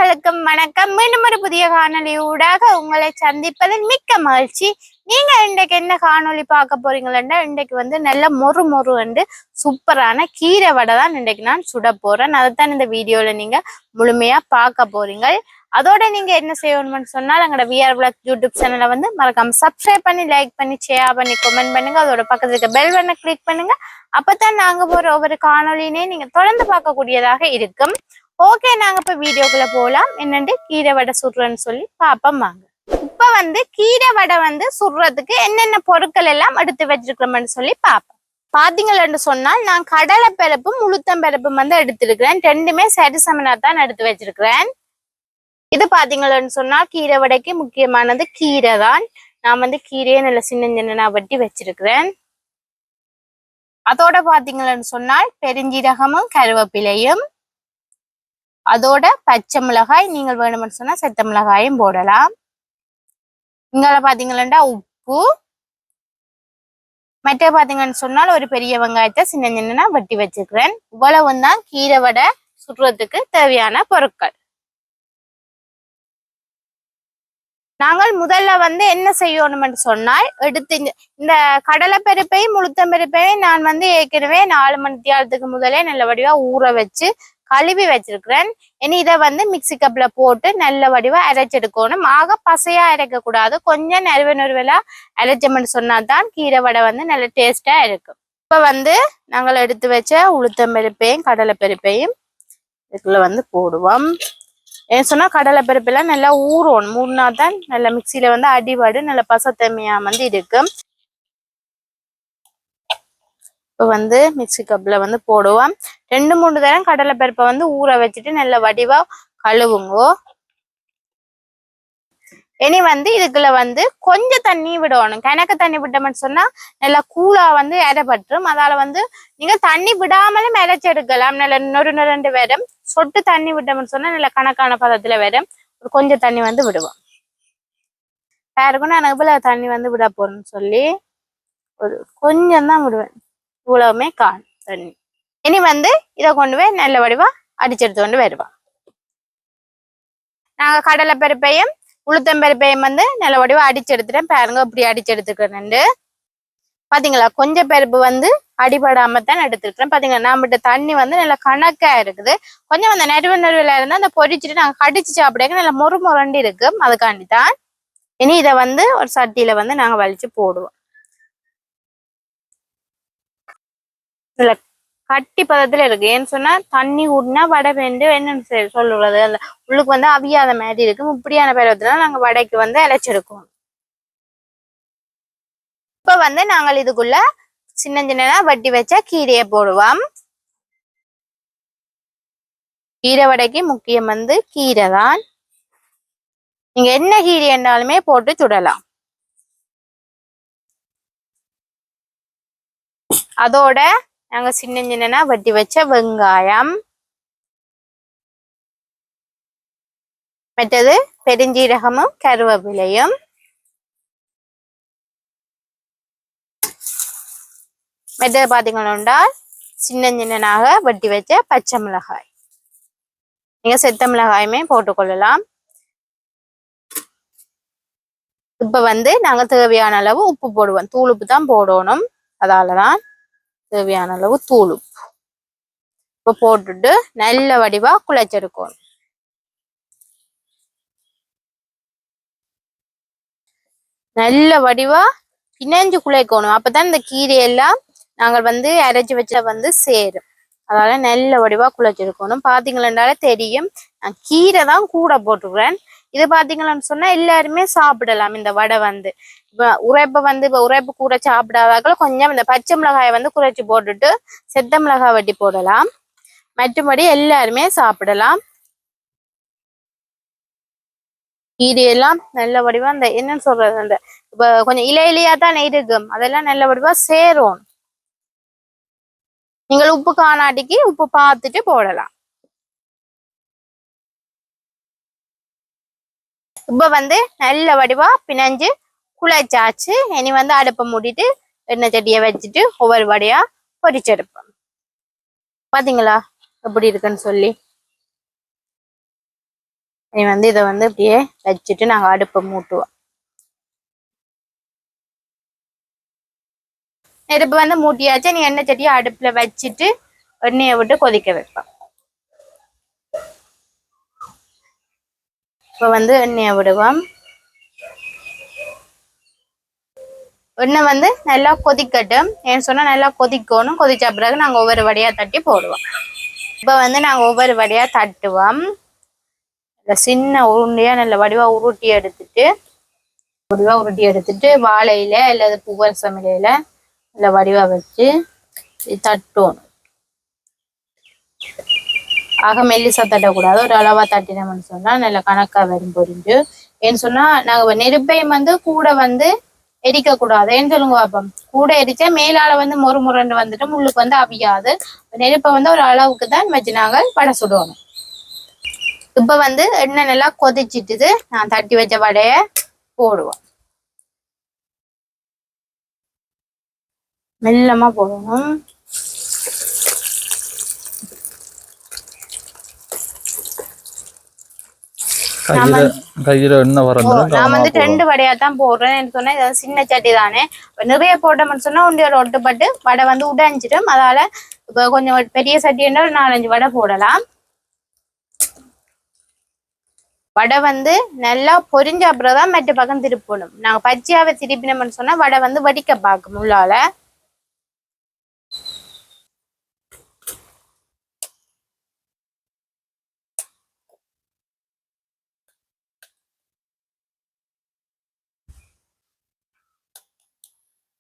அனைவர்களுக்கும் வணக்கம். மீண்டும் ஒரு புதிய காணொலியூடாக உங்களை சந்திப்பதில் மிக்க மகிழ்ச்சி. நீங்க இன்றைக்கு என்ன காணொலி பார்க்க போறீங்களா? இன்றைக்கு வந்து நல்ல மொறு மொறு சூப்பரான கீரை வடை தான் இன்றைக்கு நான் சுட போறேன். அதைத்தான் இந்த வீடியோல நீங்க முழுமையா பார்க்க போறீங்க. அதோட நீங்க என்ன செய்யணும்னு சொன்னால் எங்களோட விஆர் விளாக் யூடியூப் சேனலை வந்து மறக்காம சப்ஸ்கிரைப் பண்ணி, லைக் பண்ணி, ஷேர் பண்ணி, கமெண்ட் பண்ணுங்க. அதோட பக்கத்துல இருக்க பெல் பட்டனை கிளிக் பண்ணுங்க. அப்பதான் நாங்க போற ஒவ்வொரு காணொலியினே நீங்க தொடர்ந்து பார்க்கக்கூடியதாக இருக்கும். ஓகே, நாங்க இப்ப வீடியோக்குள்ள போலாம். என்னண்டு கீரை வடை சுடுறேன்னு சொல்லி பாப்போம் வாங்க. இப்ப வந்து கீரை வடை வந்து சுடுறதுக்கு என்னென்ன பொருட்கள் எல்லாம் எடுத்து வச்சிருக்கிறோம்னு சொல்லி பாப்போம். பாத்தீங்கன்னு சொன்னால் நான் கடலை பருப்பும் உளுத்தம் பருப்பும் வந்து எடுத்திருக்கிறேன். ரெண்டுமே சரி சமனா தான் எடுத்து வச்சிருக்கிறேன். இது பாத்தீங்கன்னு சொன்னா கீரை வடைக்கு முக்கியமானது கீரை தான். நான் வந்து கீரையை நல்ல சின்ன சின்ன வெட்டி வச்சிருக்கிறேன். அதோட பாத்தீங்கன்னு சொன்னால் பெருஞ்சீரகமும் கருவேப்பிலையும், அதோட பச்சை மிளகாய், நீங்கள் வேணும்னு சொன்னா செத்த மிளகாயும் போடலாம். இங்க பாத்தீங்கன்னா உப்பு, மற்ற பாத்தீங்கன்னு சொன்னால் ஒரு பெரிய வெங்காயத்தை சின்ன சின்ன வெட்டி வச்சிருக்கிறேன். இவ்வளவு தான் கீரை வடை சுடுறதுக்கு தேவையான பொருட்கள். நாங்கள் முதல்ல வந்து என்ன செய்யணும்னு சொன்னால், எடுத்து இந்த கடலை பருப்பையும் உளுத்தம் பருப்பையும் நான் வந்து ஏற்கனவே 4 மணி நேரத்துக்கு முதலே நல்ல வடிவா ஊற வச்சு கழுவி வச்சிருக்கிறேன். இனி இதை வந்து மிக்சி கப்ல போட்டு நல்ல வடிவா அரைச்செடுக்கணும். ஆக பசையா அரைக்க கூடாது, கொஞ்சம் நறுவலா அரைச்சோம்னு சொன்னாதான் கீரை வடை வந்து நல்ல டேஸ்டா இருக்கும். இப்ப வந்து நாங்கள் எடுத்து வச்ச உளுத்தம் பருப்பையும் கடலை பருப்பையும் இதுக்குள்ள வந்து போடுவோம். ஏன்னு சொன்னா கடலை பருப்பெல்லாம் நல்லா ஊறணும். மூணா தான் நல்லா மிக்சியில வந்து அடிபாடு நல்ல பசத்தன்மையா வந்து இருக்கும். இப்போ வந்து மிக்சி கப்ல வந்து போடுவோம். 2-3 தரம் கடலை பருப்பை வந்து ஊற வச்சுட்டு நல்ல வடிவா கழுவுங்கோ. இனி வந்து இதுக்குள்ள வந்து கொஞ்சம் தண்ணி விடணும். கணக்கு தண்ணி விட்டோம்னு சொன்னா நல்லா கூலா வந்து அரைப்பட்டுரும். அதால வந்து நீங்க தண்ணி விடாமலும் அரைச்செடுக்கலாம். நல்ல நொறு வரும். சொட்டு தண்ணி விட்டோம்னு சொன்னா நல்ல கணக்கான பதத்துல வரும். கொஞ்சம் தண்ணி வந்து விடுவோம். யாருக்கும் எனக்கு போல தண்ணி வந்து விட போறேன்னு சொல்லி ஒரு கொஞ்சம் தான் விடுவேன். இவ்வளவுமே காணும் தண்ணி. இனி வந்து இதை கொண்டு போய் நல்ல வடிவா அடிச்செடுத்து கொண்டு வருவோம். நாங்க கடலை பருப்பையும் உளுத்தம் பருப்பையும் வந்து நல்ல வடிவா அடிச்செடுத்துட்டேன். பாருங்க இப்படி அடிச்செடுத்துக்கிறேன். பாத்தீங்களா, கொஞ்சம் பருப்பு வந்து அடிபடாமத்தான் எடுத்துருக்கிறேன். பாத்தீங்கன்னா நம்மகிட்ட தண்ணி வந்து நல்ல கணக்கா இருக்குது. கொஞ்சம் அந்த நறுவலா இருந்தா அந்த பொரிச்சுட்டு நாங்க கடிச்சு சாப்பிட நல்ல மொறு மொரண்டி இருக்கு. அதுக்காண்டிதான். இனி இதை வந்து ஒரு சட்டியில வந்து நாங்க வலிச்சு போடுவோம். இல்ல கட்டி பதத்துல இருக்கு. ஏன்னு சொன்னா தண்ணி ஊடினா வடை வெந்து என்னன்னு சொல்லுறது அந்த உள்ளுக்கு வந்து அவியாத மாதிரி இருக்கும். இப்படியான பருவத்துல நாங்க வடைக்கு வந்து அரைச்செடுக்கோம். இப்ப வந்து நாங்கள் இதுக்குள்ள சின்ன சின்னதா வட்டி வச்ச கீரையை போடுவோம். கீரை வடைக்கு முக்கியம் வந்து கீரை தான். நீங்க என்ன கீரை என்றாலுமே போட்டு சுடலாம். அதோட நாங்க சின்ன சின்னனா வட்டி வச்ச வெங்காயம், மற்றது பெருஞ்சீரகமும் கருவேப்பிலையும், மற்றது பாத்தீங்கன்னா சின்ன சின்னனாக வட்டி வச்ச பச்சை மிளகாய். நீங்க செத்த மிளகாயுமே போட்டுக்கொள்ளலாம். இப்ப வந்து நாங்க தேவையான அளவு உப்பு போடுவோம். தூள் உப்பு தான் போடணும். அதாலதான் தேவையான அளவு தூள் உப்பு இப்ப போட்டுட்டு நல்ல வடிவா குழைச்செடுக்கணும். நல்ல வடிவா பிணைஞ்சு குழைக்கணும். அப்பதான் இந்த கீரையெல்லாம் நாங்கள் வந்து அரைச்சி வச்ச வந்து சேரும். அதனால நல்ல வடிவா குழைச்செடுக்கணும். பாத்தீங்களா தெரியும், நான் கீரை தான் கூட போட்டுக்கிறேன். இது பாத்தீங்கன்னு சொன்னா எல்லாருமே சாப்பிடலாம். இந்த வடை வந்து இப்ப உரைப்பு கூட சாப்பிடாதாக்கள் கொஞ்சம் இந்த பச்சை மிளகாயை வந்து குறைச்சி போட்டுட்டு செத்த மிளகாய் வட்டி போடலாம். மற்றபடி எல்லாருமே சாப்பிடலாம். கீரையெல்லாம் நல்ல வடிவா அந்த என்னன்னு சொல்றது, அந்த இப்ப கொஞ்சம் இலையிலையா தான் இருக்கும். அதெல்லாம் நல்ல வடிவா சேரும். நீங்கள் உப்பு காணாட்டிக்கு உப்பு பார்த்துட்டு போடலாம். இப்ப வந்து நல்ல வடிவா பிணைஞ்சு குழைச்சாச்சு. இனி வந்து அடுப்பை மூடிட்டு எண்ணெய் சட்டியை வச்சுட்டு ஒவ்வொரு வடையா பொரிச்செடுப்போம். பாத்தீங்களா எப்படி இருக்குன்னு சொல்லி. இனி வந்து இதை வந்து அப்படியே வச்சுட்டு நாங்கள் அடுப்பை மூட்டுவோம். நெருப்பு வந்து மூட்டியாச்சு. நீ எண்ணெய் சட்டியை அடுப்புல வச்சுட்டு எண்ணெயை விட்டு கொதிக்க வைப்போம். இப்போ வந்து எண்ணெயை விடுவோம். எண்ணெய் வந்து நல்லா கொதிக்கட்டும். ஏன்னு சொன்னா நல்லா கொதிக்கணும். கொதிச்ச பிறகு நாங்கள் ஒவ்வொரு வடையா தட்டி போடுவோம். இப்போ வந்து நாங்கள் ஒவ்வொரு வடையா தட்டுவோம். இந்த சின்ன உருண்டையா நல்ல வடிவா உருட்டி எடுத்துட்டு வாழையில அல்லது பூவரசம் இலையில நல்ல வடிவா வச்சு தட்டணும். ஆக மெல்லிசா தட்டக்கூடாது. ஒரு அளவா தட்டினோம்னு சொன்னா நல்ல கணக்கா வரும் பொரிஞ்சு. ஏன்னு சொன்னா நாங்க நெருப்பையும் வந்து கூட வந்து எரிக்க கூடாது. ஏன்னு சொல்லுங்க பாப்போம். கூட எரிச்சா மேலால வந்து முறுமுறண்டு வந்துட்டு முள்ளுக்கு வந்து அவியாது. நெருப்பை வந்து ஒரு அளவுக்கு தான் வச்சு நாங்கள் வடை சுடணும். இப்ப வந்து எண்ணெய் நல்லா கொதிச்சிட்டுது. நான் தட்டி வச்ச வடைய போடுவோம். மெல்லமா போடணும். நான் வந்து 2 வடையா தான் போடுறேன் சொன்னா இது சின்ன சட்டி தானே. நிறைய போட்டோம்னு சொன்னா உண்டியோட ஒட்டுப்பட்டு வடை வந்து உடைஞ்சிடும். அதால இப்ப கொஞ்சம் பெரிய சட்டி 4-5 வடை போடலாம். வடை வந்து நல்லா பொரிஞ்ச அப்புறம் தான் மற்ற பக்கம் திருப்பணும். நாங்க பச்சையாவை திருப்பினோம்னு சொன்னா வடை வந்து வடிக்க பார்க்கும் உள்ளால.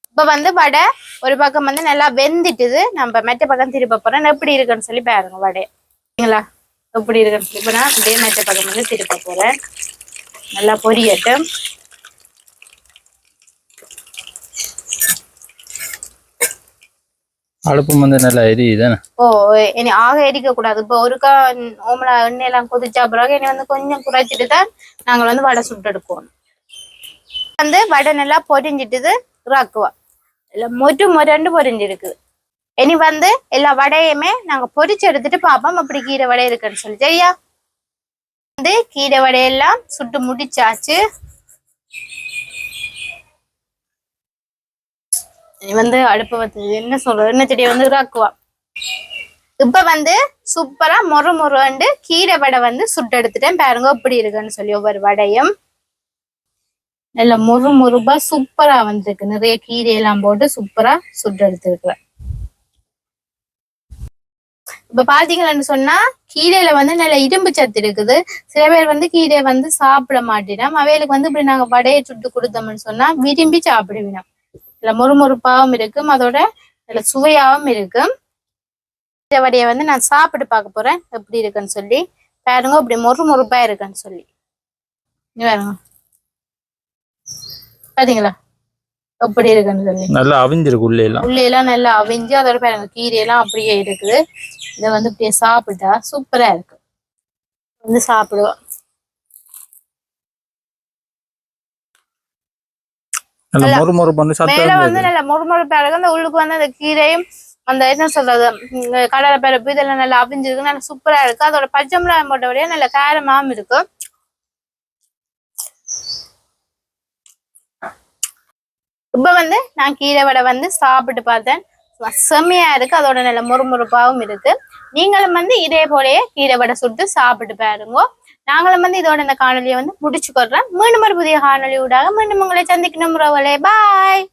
இப்ப வந்து வடை ஒரு பக்கம் வந்து நல்லா வெந்துட்டுது. நம்ம மற்ற பக்கம் திருப்ப போறோம். எப்படி இருக்குன்னு சொல்லி பாருங்க வடைங்களா எப்படி இருக்குன்னு சொல்லி. இப்ப நான் அப்படியே மற்ற பக்கம் வந்து திருப்ப போறேன். நல்லா பொரியட்டும். அடுப்பு வந்து நல்லா எரியுதானே? இனி ஆக எரிக்க கூடாது. இப்போ ஒருக்கா ஓமலா எண்ணெயெல்லாம் கொதிச்சா பிறகு இனி வந்து கொஞ்சம் குறைச்சிட்டு தான் நாங்கள் வந்து வடை சுட்டு எடுப்போம். வந்து வடை நல்லா பொரிஞ்சிட்டுது. இறக்குவோம். இல்லை மொரண்டு பொரிஞ்சிருக்கு. இனி வந்து எல்லா வடையுமே நாங்க பொரிச்சு எடுத்துட்டு பார்ப்போம் அப்படி கீரை வடை இருக்குன்னு சொல்லி. சரியா? வந்து கீரை வடையெல்லாம் சுட்டு முடிச்சாச்சு. வந்து அடுப்பை வந்து என்ன சொல்றது எண்ணெய் செடியை வந்து இறக்குவா. இப்ப வந்து சூப்பரா மொறுண்டு கீரை வடை வந்து சுட்டு எடுத்துட்டேன். பாருங்க எப்படி இருக்குன்னு சொல்லி. ஒவ்வொரு வடையும் நல்ல மொறுபா சூப்பரா வந்திருக்கு. நிறைய கீரையெல்லாம் போட்டு சூப்பரா சுட்டு எடுத்துருக்குறேன். இப்ப பாத்தீங்கன்னு சொன்னா கீரையில வந்து நல்ல இரும்பு சத்து இருக்குது. சில பேர் வந்து கீரையை வந்து சாப்பிட மாட்டேனோம். அவைகளுக்கு வந்து இப்படி நாங்க வடையை சுட்டு கொடுத்தோம்னு சொன்னா விரும்பி சாப்பிடுவினோம். இல்ல மொறுபாவும் இருக்கும். அதோட நல்ல சுவையாவும் இருக்கும். இந்த வடையை வந்து நான் சாப்பிட்டு பார்க்க போறேன் எப்படி இருக்குன்னு சொல்லி. பாருங்க இப்படி மொறுபா இருக்குன்னு சொல்லி. பாருங்க பாத்தீங்களா எப்படி இருக்குன்னு சொல்லி. நல்லா அவிஞ்சிருக்கு. உள்ளெல்லாம் நல்லா அவிஞ்சு அதோட பாருங்க கீரையெல்லாம் அப்படியே இருக்குது. இதை வந்து இப்படியே சாப்பிட்டா சூப்பரா இருக்கு. வந்து சாப்பிடுவோம். மேல வந்து நல்ல மொறுபா இருக்கு. அந்த உள்ளுக்கு வந்து அந்த கீரையும் அந்த என்ன சொல்றது கடலை பருப்பு இதெல்லாம் நல்லா அவிஞ்சிருக்கு. நல்லா சூப்பரா இருக்கு. அதோட பச்சை மிளகாய் போட்டபடியே நல்ல காரமாவும் இருக்கு. இப்ப வந்து நான் கீரை வடை வந்து சாப்பிட்டு பார்த்தேன். செம்மையா இருக்கு. அதோட நல்ல மொறுபாவும் இருக்கு. நீங்களும் வந்து இதே போலயே கீரை வடை சுட்டு சாப்பிட்டு பாருங்க. நாங்களும் வந்து இதோட இந்த காணொலியை வந்து முடிச்சுக்கொள்றேன். மீண்டும் ஒரு புதிய காணொலி ஊடாக மீண்டும் உங்களை சந்திக்கணும். பாய்.